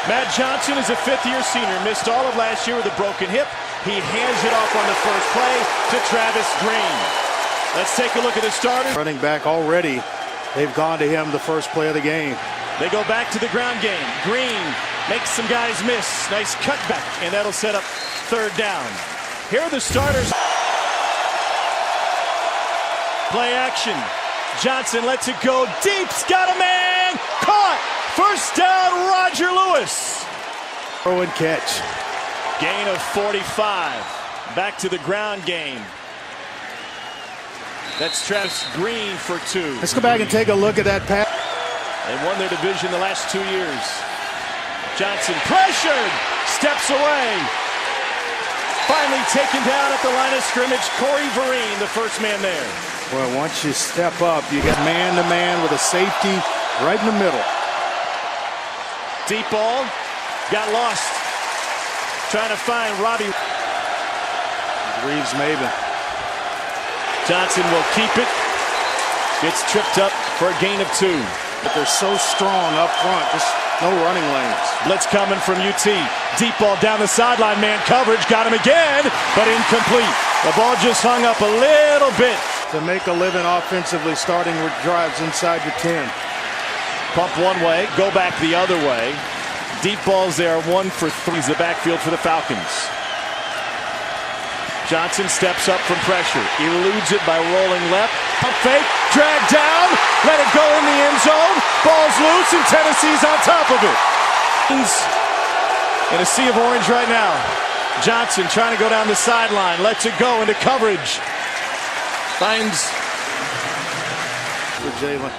Matt Johnson is a fifth-year senior, missed all of last year with a broken hip. He hands it off on the first play to Travis Green. Let's take a look at the starters. Running back already. They've gone to him the first play of the game. They go back to the ground game. Green makes some guys miss. Nice cutback, and that'll set up third down. Here are the starters. Play action. Johnson lets it go deep. Got a man. Caught. First down, Roger Lewis. Throw and catch. Gain of 45. Back to the ground game. That's Travis Green for 2. Let's go back and take a look at that pass. They won their division the last 2 years. Johnson pressured. Steps away. Finally taken down at the line of scrimmage. Corey Vereen, the first man there. Well, once you step up, you get man-to-man with a safety right in the middle. Deep ball. Got lost. Trying to find Robbie. Reeves-Maben. Johnson will keep it. Gets tripped up for a gain of 2. But they're so strong up front. Just no running lanes. Blitz coming from UT. Deep ball down the sideline. Man coverage. Got him again, but incomplete. The ball just hung up a little bit. To make a living offensively, starting with drives inside the 10. Pump one way, go back the other way. Deep balls there, 1 for 3. The backfield for the Falcons. Johnson steps up from pressure. Eludes it by rolling left. Pump fake, drag down, let it go in the end zone. Ball's loose and Tennessee's on top of it. In a sea of orange right now. Johnson trying to go down the sideline, lets it go into coverage. Finds for Jalen.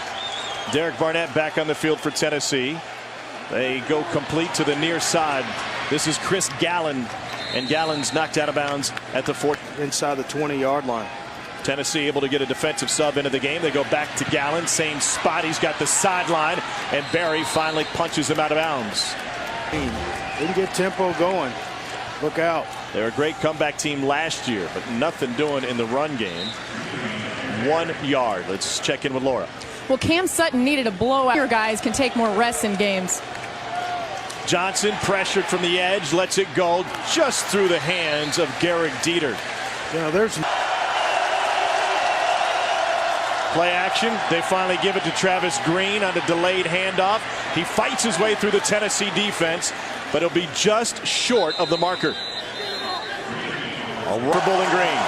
Derek Barnett back on the field for Tennessee. They go complete to the near side. This is Chris Gallen, and Gallen's knocked out of bounds at the 4. Inside the 20-yard line. Tennessee able to get a defensive sub into the game. They go back to Gallen, same spot. He's got the sideline, and Barry finally punches him out of bounds. Didn't get tempo going. Look out. They were a great comeback team last year, but nothing doing in the run game. 1 yard. Let's check in with Laura. Well, Cam Sutton needed a blowout. Your guys can take more rests in games. Johnson pressured from the edge, lets it go just through the hands of Garrick Dieter. There's play action. They finally give it to Travis Green on a delayed handoff. He fights his way through the Tennessee defense, but it'll be just short of the marker. For Bowling Green.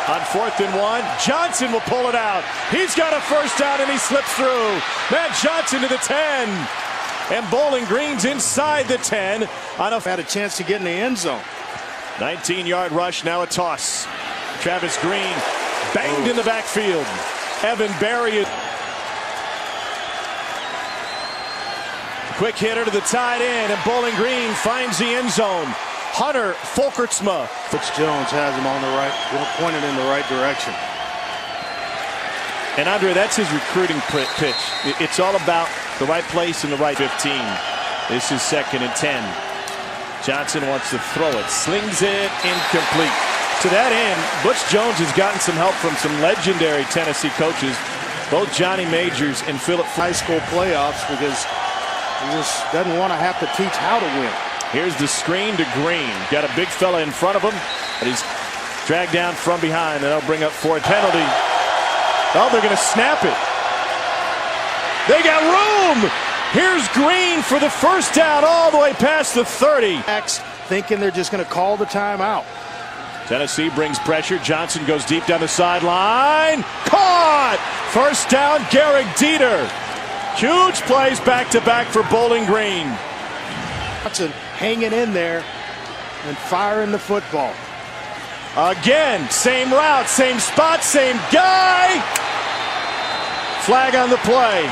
On 4th and 1, Johnson will pull it out. He's got a first down and he slips through. Matt Johnson to the 10. And Bowling Green's inside the 10 on a had a chance to get in the end zone. 19-yard rush, now a toss. Travis Green banged in the backfield. Evan Barry. Quick hitter to the tight end, and Bowling Green finds the end zone. Hunter Folkertsma. Jones has him on the right, pointed in the right direction. And Andre, that's his recruiting pitch. It's all about the right place in the right 15. This is 2nd and 10. Johnson wants to throw it, slings it, incomplete. To that end, Butch Jones has gotten some help from some legendary Tennessee coaches, both Johnny Majors and Philip. High school playoffs, because he just doesn't want to have to teach how to win. Here's the screen to Green. Got a big fella in front of him, but he's dragged down from behind, and that'll bring up for a penalty. Oh, they're going to snap it. They got room. Here's Green for the first down all the way past the 30. Thinking they're just going to call the timeout. Tennessee brings pressure. Johnson goes deep down the sideline. Caught! First down, Garrick Dieter. Huge plays back-to-back for Bowling Green. Johnson hanging in there and firing the football. Again, same route, same spot, same guy. Flag on the play.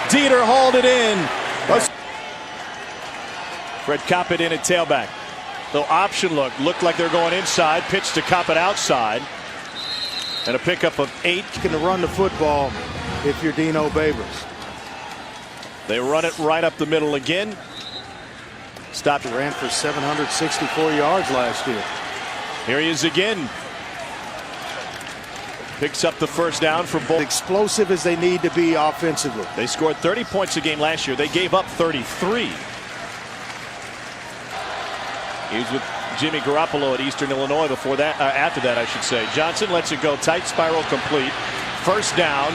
Dieter hauled it in. Fred Coppett in at tailback. Little option looked like they're going inside. Pitch to Coppett outside. And a pickup of 8. You can run the football if you're Dino Babers. They run it right up the middle again. Stopped. Ran for 764 yards last year. Here he is again. Picks up the first down for both. Explosive as they need to be offensively. They scored 30 points a game last year. They gave up 33. He was with Jimmy Garoppolo at Eastern Illinois before that, after that, I should say. Johnson lets it go. Tight spiral complete. First down.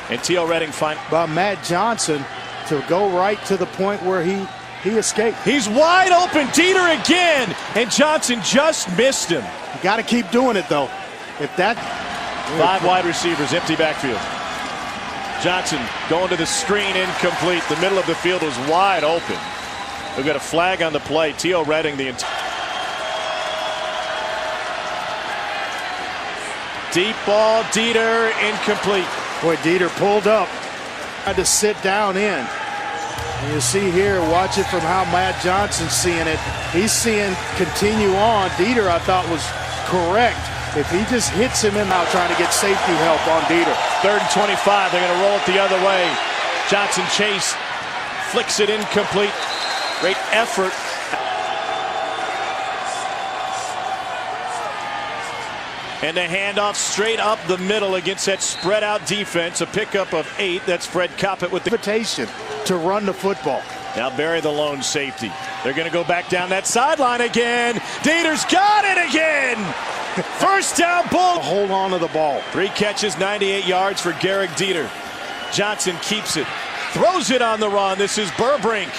And T.O. Redding finds by Matt Johnson to go right to the point where he escaped. He's wide open. Dieter again. And Johnson just missed him. You got to keep doing it, though. If that 5 wide receivers, empty backfield. Johnson going to the screen, incomplete. The middle of the field was wide open. We've got a flag on the play. T.O. Redding the deep ball. Dieter incomplete. Boy, Dieter pulled up. Had to sit down in. And you see here, watch it from how Matt Johnson's seeing it. He's seeing continue on. Dieter, I thought, was correct. If he just hits him in out trying to get safety help on Dieter. 3rd and 25. They're going to roll it the other way. Johnson chase. Flicks it incomplete. Great effort. And the handoff straight up the middle against that spread out defense. A pickup of 8. That's Fred Coppett with the invitation to run the football. Now Barry the lone safety. They're going to go back down that sideline again. Dieter's got it again. First down, Bull. Hold on to the ball. 3 catches, 98 yards for Garrick Dieter. Johnson keeps it. Throws it on the run. This is Burbrink.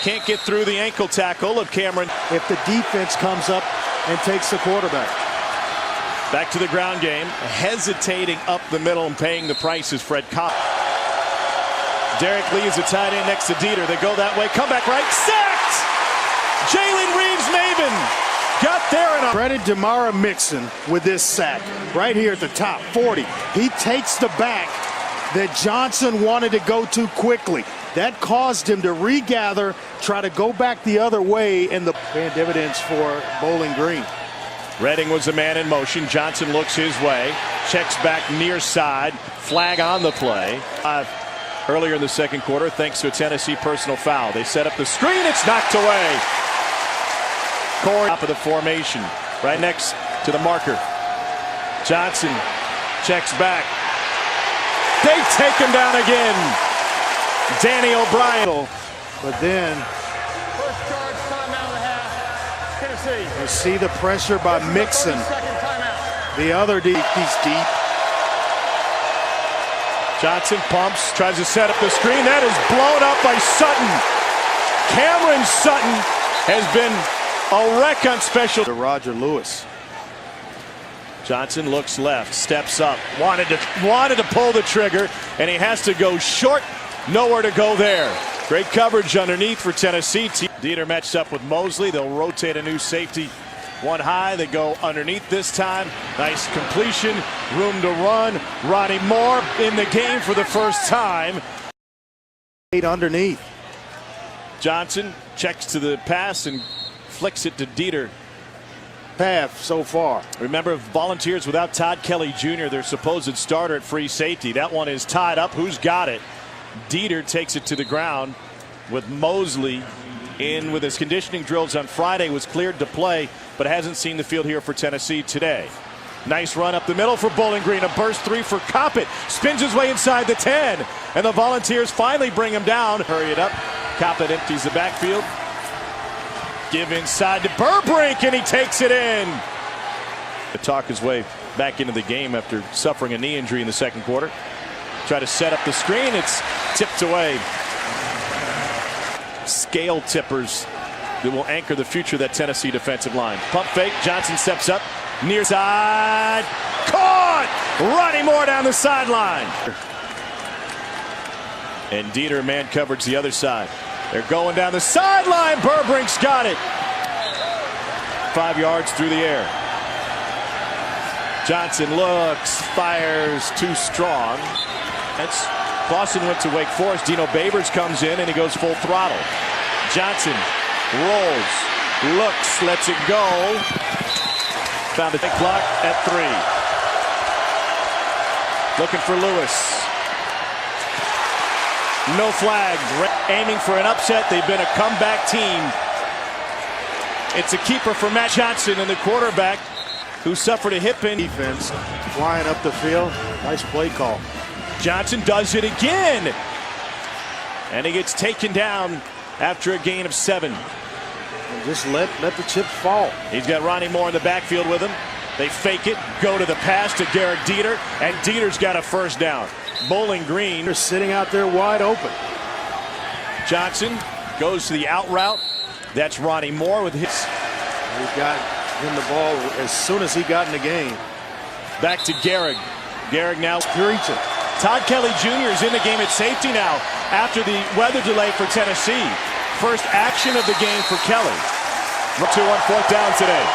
Can't get through the ankle tackle of Cameron. If the defense comes up and takes the quarterback. Back to the ground game. Hesitating up the middle and paying the price is Fred Copp. Derek Lee is a tight end next to Dieter. They go that way. Come back right. Sacked! Jalen Reeves-Maybin got there in a... Credit Demara Mixon with this sack. Right here at the top, 40. He takes the back that Johnson wanted to go too quickly. That caused him to regather, try to go back the other way, and the paying dividends for Bowling Green. Redding was a man in motion. Johnson looks his way. Checks back near side. Flag on the play. Earlier in the second quarter, thanks to a Tennessee personal foul. They set up the screen. It's knocked away. Corey, top of the formation. Right next to the marker. Johnson checks back. They take him down again. Danny O'Brien. But then first charge, timeout and a half. Tennessee. You see the pressure by Mixon. The other deep, he's deep. Johnson pumps, tries to set up the screen. That is blown up by Sutton. Cameron Sutton has been a wreck on special. To Roger Lewis. Johnson looks left, steps up, wanted to pull the trigger, and he has to go short. Nowhere to go there. Great coverage underneath for Tennessee. Dieter matched up with Mosley. They'll rotate a new safety. One high, they go underneath this time. Nice completion, room to run. Ronnie Moore in the game for the first time. Underneath. Johnson checks to the pass and flicks it to Dieter. Path so far. Remember, Volunteers without Todd Kelly Jr., their supposed starter at free safety. That one is tied up. Who's got it? Dieter takes it to the ground with Mosley in with his conditioning drills on Friday, was cleared to play, but hasn't seen the field here for Tennessee today. Nice run up the middle for Bowling Green. A burst 3 for Coppett. Spins his way inside the 10. And the Volunteers finally bring him down. Hurry it up. Coppett empties the backfield. Give inside to Burbrink, and he takes it in. To talk his way back into the game after suffering a knee injury in the second quarter. Try to set up the screen. It's tipped away. Scale tippers that will anchor the future of that Tennessee defensive line. Pump fake. Johnson steps up. Near side. Caught! Ronnie Moore down the sideline. And Dieter man coverage the other side. They're going down the sideline. Burbrink's got it. 5 yards through the air. Johnson looks, fires too strong. That's Boston went to Wake Forest. Dino Babers comes in and he goes full throttle. Johnson rolls, looks, lets it go. Found a big block at 3. Looking for Lewis. No flag. Aiming for an upset. They've been a comeback team. It's a keeper for Matt Johnson, and the quarterback who suffered a hip injury. Defense flying up the field. Nice play call. Johnson does it again. And he gets taken down after a gain of 7. And just let the chips fall. He's got Ronnie Moore in the backfield with him. They fake it, go to the pass to Garrett Dieter, and Dieter's got a first down. Bowling Green. They're sitting out there wide open. Johnson goes to the out route. That's Ronnie Moore with his. He got him the ball as soon as he got in the game. Back to Garrett. Garrett now Preaching. Todd Kelly Jr. is in the game at safety now after the weather delay for Tennessee. First action of the game for Kelly. 2 on 4th down today.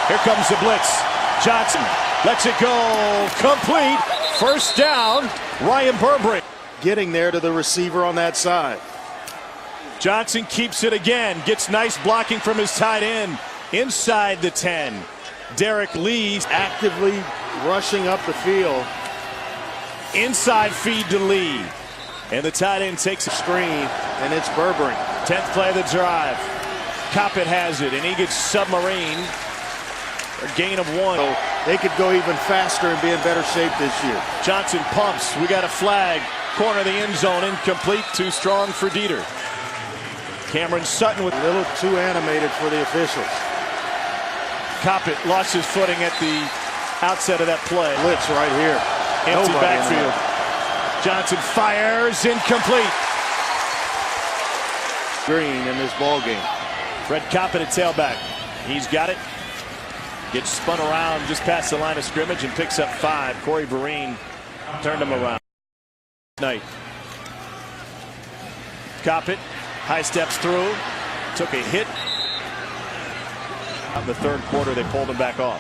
Here comes the blitz. Johnson lets it go. Complete. First down. Ryan Burbrink. Getting there to the receiver on that side. Johnson keeps it again. Gets nice blocking from his tight end. Inside the 10. Derek Lee Actively rushing up the field. Inside feed to Lee. And the tight end takes a Screen, and it's Burbrink. 10th play of the drive. Coppett has it, and he gets submarine. A gain of 1. So they could go even faster and be in better shape this year. Johnson pumps. We got a flag. Corner of the end zone. Incomplete. Too strong for Dieter. Cameron Sutton with A little too animated for the officials. Coppett lost his footing at the outset of that play. Blitz right here. Empty Nobody in backfield. Johnson fires. Incomplete. Green in this ball game. Fred Coppett at tailback. He's got it. Gets spun around just past the line of scrimmage and picks up 5. Corey Vereen turned him around. Night. Coppett high steps through. Took a hit. In the 3rd quarter, they pulled him back off.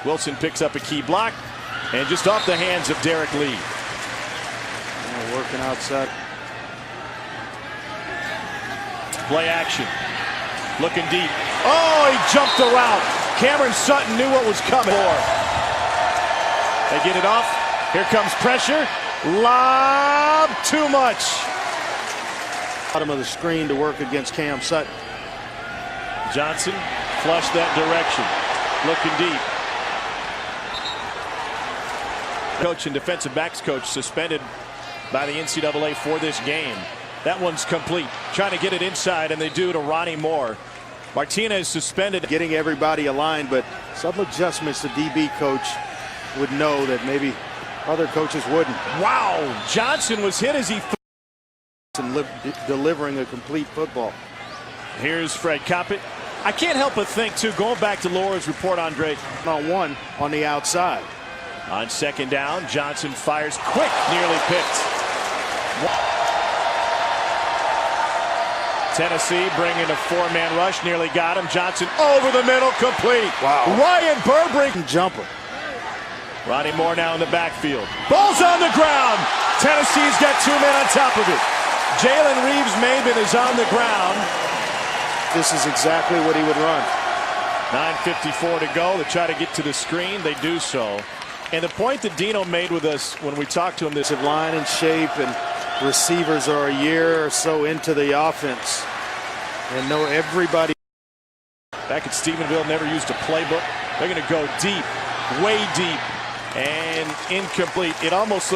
Wilson picks up a key block. And just off the hands of Derek Lee. Working outside. Play action. Looking deep. Oh, he jumped the route. Cameron Sutton knew what was coming. They get it off. Here comes pressure. Lob. Too much. Bottom of the screen to work against Cam Sutton. Johnson flushed that direction. Looking deep. Coach and defensive backs coach suspended by the NCAA for this game. That one's complete. Trying to get it inside, and they do to Ronnie Moore. Martinez suspended. Getting everybody aligned, but some adjustments the DB coach would know that maybe other coaches wouldn't. Wow. Johnson was hit as he. And delivering a complete football. Here's Fred Coppett. I can't help but think, too, going back to Laura's report, Andre. On one on the outside. On 2nd down, Johnson fires quick, nearly picked. Tennessee bringing a 4-man rush, nearly got him. Johnson over the middle, complete. Wow. Ryan Burbrink. Jumper. Ronnie Moore now in the backfield. Ball's on the ground. Tennessee's got 2 men on top of it. Jalen Reeves-Maben is on the ground. This is exactly what he would run. 9:54 to go. They try to get to the screen. They do so. And the point that Dino made with us when we talked to him, this Line and shape, and receivers are a year or so into the offense and know everybody. back at Stephenville, never used a playbook. They're going to go deep, way deep, and incomplete. It almost looks